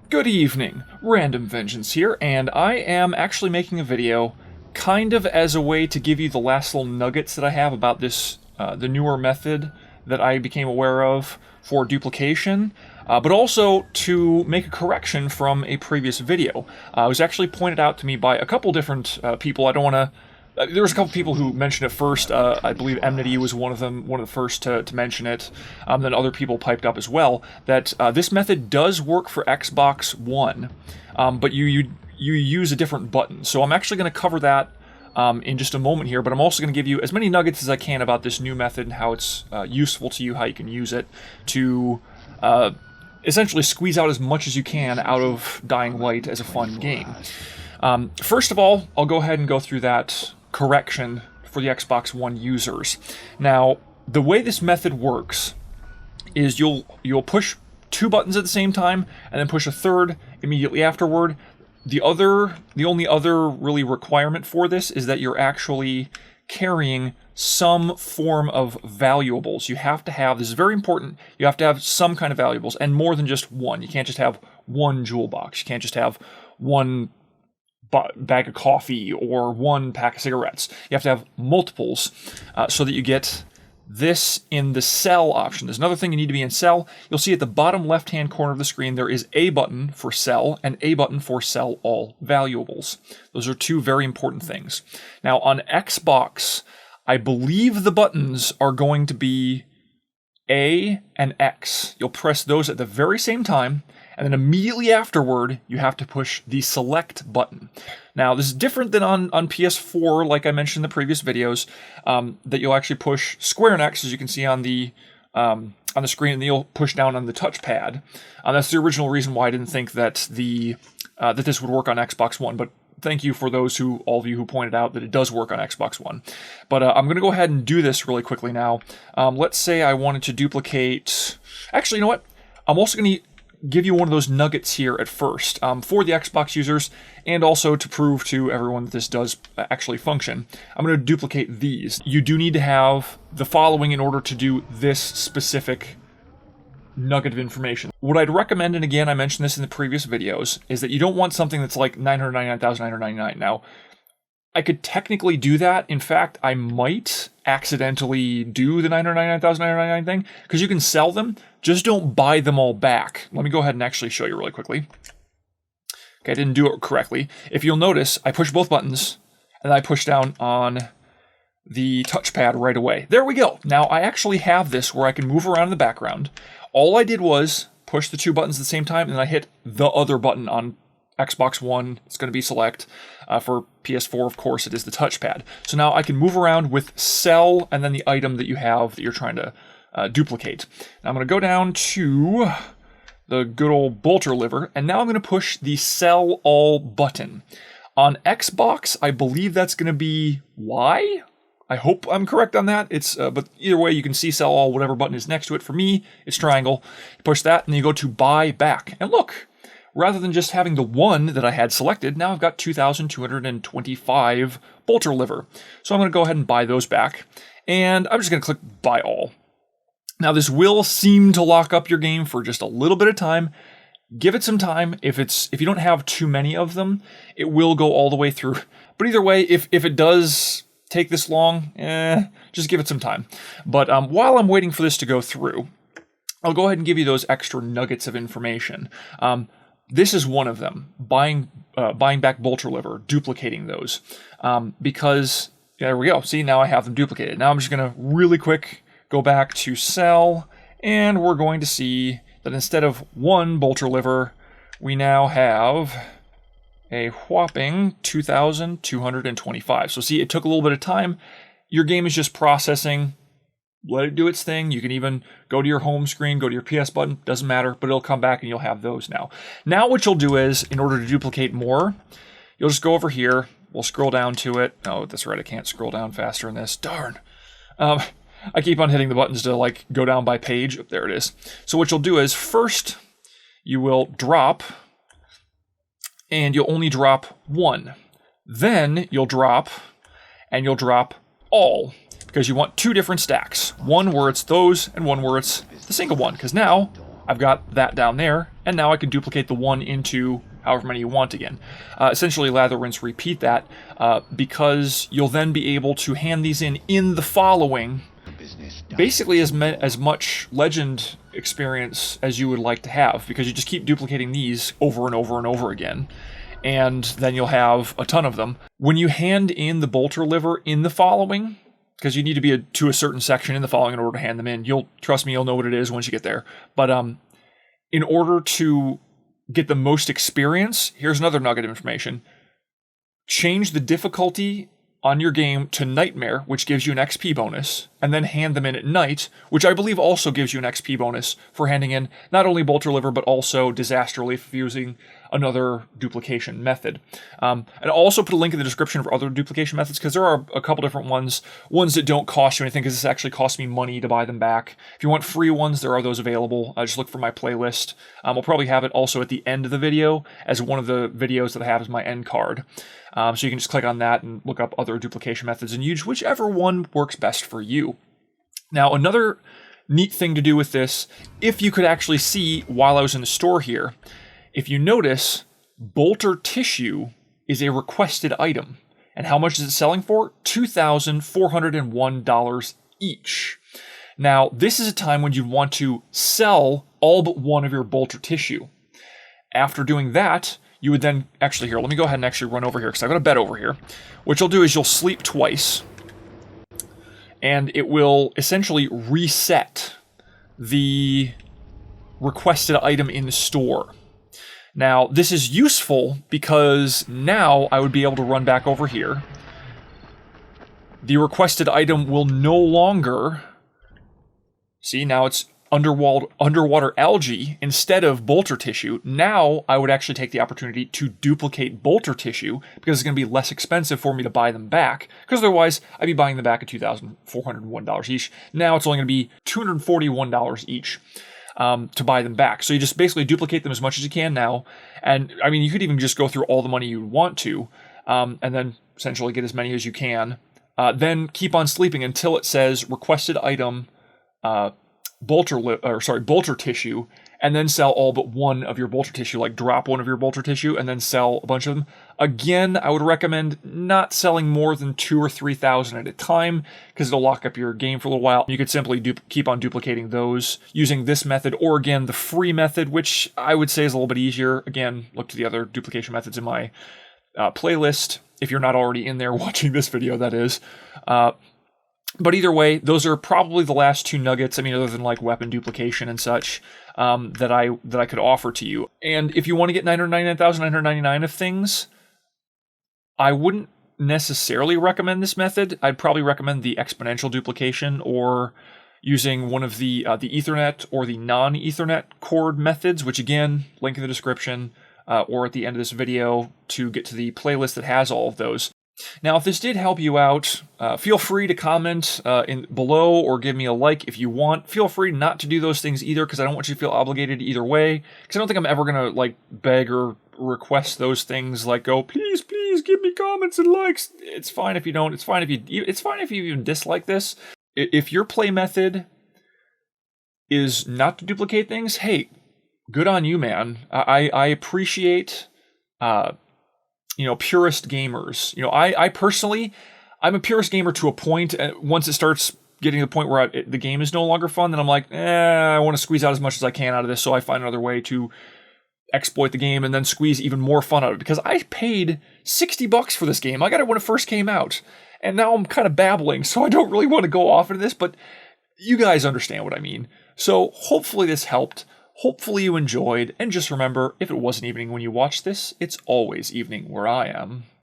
Good evening, RandomVengeance here, and I am actually making a video kind of as a way to give you the last little nuggets that I have about this, the newer method that I became aware of for duplication, but also to make a correction from a previous video. It was actually pointed out to me by a couple different people. I don't want to... there was a couple people who mentioned it first. I believe Enmity was one of them, one of the first to mention it. Then other people piped up as well that this method does work for Xbox One, but you use a different button. So I'm actually going to cover that in just a moment here, but I'm also going to give you as many nuggets as I can about this new method and how it's useful to you, how you can use it to essentially squeeze out as much as you can out of Dying Light as a fun game. First of all, I'll go ahead and go through that correction for the Xbox One users. Now, the way this method works is you'll push two buttons at the same time and then push a third immediately afterward. The only other really requirement for this is that you're actually carrying some form of valuables. You have to have, this is very important, you have to have some kind of valuables, and more than just one. You can't just have one jewel box. You can't just have one bag of coffee or one pack of cigarettes. You have to have multiples so that you get this in the sell option. There's another thing you need to be in sell. You'll see at the bottom left-hand corner of the screen there is a button for sell and a button for sell all valuables. Those are two very important things. Now on Xbox, I believe the buttons are going to be A and X. You'll press those at the very same time, and then immediately afterward, you have to push the select button. Now, this is different than on PS4, like I mentioned in the previous videos, that you'll actually push square and X, as you can see on the screen, and then you'll push down on the touchpad. That's the original reason why I didn't think that that this would work on Xbox One, but thank you for all of you who pointed out that it does work on Xbox One. But I'm going to go ahead and do this really quickly now. Let's say I wanted to duplicate... Actually, you know what? I'm also going to give you one of those nuggets here at first for the Xbox users, and also to prove to everyone that this does actually function. I'm going to duplicate these. You do need to have the following in order to do this specific nugget of information. What I'd recommend, and again I mentioned this in the previous videos, is that you don't want something that's like 999,999. Now, I could technically do that. In fact, I might accidentally do the 999,999 thing, because you can sell them, just don't buy them all back. Let me go ahead and actually show you really quickly. Okay, I didn't do it correctly. If you'll notice, I push both buttons, and I push down on the touchpad right away. There we go. Now, I actually have this where I can move around in the background. All I did was push the two buttons at the same time, and then I hit the other button on Xbox One. It's going to be select. For PS4, of course, it is the touchpad. So now I can move around with sell and then the item that you have that you're trying to duplicate. Now I'm going to go down to the good old bolter liver, and now I'm going to push the sell all button. On Xbox, I believe that's going to be Y. I hope I'm correct on that. But either way, you can see sell all, whatever button is next to it. For me, it's triangle. You push that, and then you go to buy back. And look, rather than just having the one that I had selected, now I've got 2,225 bolter liver. So I'm going to go ahead and buy those back. And I'm just going to click buy all. Now this will seem to lock up your game for just a little bit of time. Give it some time. If you don't have too many of them, it will go all the way through. But either way, if it does take this long, just give it some time. But while I'm waiting for this to go through, I'll go ahead and give you those extra nuggets of information. This is one of them, buying back bolter liver, duplicating those, because there we go. See, now I have them duplicated. Now I'm just going to really quick go back to sell, and we're going to see that instead of one bolter liver, we now have a whopping 2,225. So see, it took a little bit of time. Your game is just processing. Let it do its thing. You can even go to your home screen, go to your PS button, doesn't matter, but it'll come back and you'll have those now. Now what you'll do is, in order to duplicate more, you'll just go over here. We'll scroll down to it. Oh, that's right, I can't scroll down faster in this. Darn. I keep on hitting the buttons to like go down by page. Oh, there it is. So what you'll do is, first you will drop, and you'll only drop one. Then you'll drop, and you'll drop all, because you want two different stacks. One where it's those, and one where it's the single one, because now I've got that down there, and now I can duplicate the 1 into however many you want again. Essentially lather, rinse, repeat that, because you'll then be able to hand these in the following, basically as much legend experience as you would like to have, because you just keep duplicating these over and over and over again, and then you'll have a ton of them. When you hand in the bolter liver in the following, because you need to be to a certain section in the following in order to hand them in, trust me, you'll know what it is once you get there. But in order to get the most experience, here's another nugget of information. Change the difficulty on your game to Nightmare, which gives you an XP bonus, and then hand them in at night, which I believe also gives you an XP bonus for handing in not only Bolter Liver, but also Disaster Relief using another duplication method. And I'll also put a link in the description for other duplication methods, because there are a couple different ones that don't cost you anything, because this actually costs me money to buy them back. If you want free ones, there are those available. Just look for my playlist. I'll probably have it also at the end of the video as one of the videos that I have as my end card. So you can just click on that and look up other duplication methods and use whichever one works best for you. Now, another neat thing to do with this, if you could actually see while I was in the store here, if you notice, Bolter Tissue is a requested item. And how much is it selling for? $2,401 each. Now, this is a time when you want to sell all but one of your Bolter Tissue. After doing that, you would then, actually here, let me go ahead and actually run over here, because I've got a bed over here. What you'll do is you'll sleep twice, and it will essentially reset the requested item in the store. Now, this is useful because now I would be able to run back over here. The requested item will no longer, see, now it's underwater algae instead of Bolter Tissue. Now I would actually take the opportunity to duplicate Bolter Tissue, because it's going to be less expensive for me to buy them back, because otherwise I'd be buying them back at $2,401 each. Now it's only going to be $241 each to buy them back. So you just basically duplicate them as much as you can now, and I mean, you could even just go through all the money you want to, and then essentially get as many as you can. Then keep on sleeping until it says requested item Bolter Tissue, and then sell all but one of your Bolter Tissue, like drop one of your Bolter Tissue and then sell a bunch of them. Again, I would recommend not selling more than 2,000 or 3,000 at a time, because it'll lock up your game for a little while. You could simply keep on duplicating those using this method, or again, the free method, which I would say is a little bit easier. Again, look to the other duplication methods in my playlist, if you're not already in there watching this video, that is. But either way, those are probably the last two nuggets, I mean, other than like weapon duplication and such, that I could offer to you. And if you want to get 999,999 of things, I wouldn't necessarily recommend this method. I'd probably recommend the exponential duplication, or using one of the Ethernet or the non-Ethernet cord methods, which again, link in the description, or at the end of this video to get to the playlist that has all of those. Now, if this did help you out, feel free to comment below, or give me a like if you want. Feel free not to do those things either, because I don't want you to feel obligated either way. Because I don't think I'm ever going to like beg or request those things, like, go, please, please give me comments and likes. It's fine if you don't. It's fine if you even dislike this. If your play method is not to duplicate things, hey, good on you, man. I appreciate purist gamers. I personally, I'm a purist gamer to a point, and once it starts getting to the point where the game is no longer fun, then I'm like, I want to squeeze out as much as I can out of this, so I find another way to exploit the game and then squeeze even more fun out of it, because I paid $60 for this game. I got it when it first came out, and now I'm kind of babbling, so I don't really want to go off into this, but you guys understand what I mean. So hopefully this helped. Hopefully you enjoyed, and just remember, if it wasn't evening when you watched this, it's always evening where I am.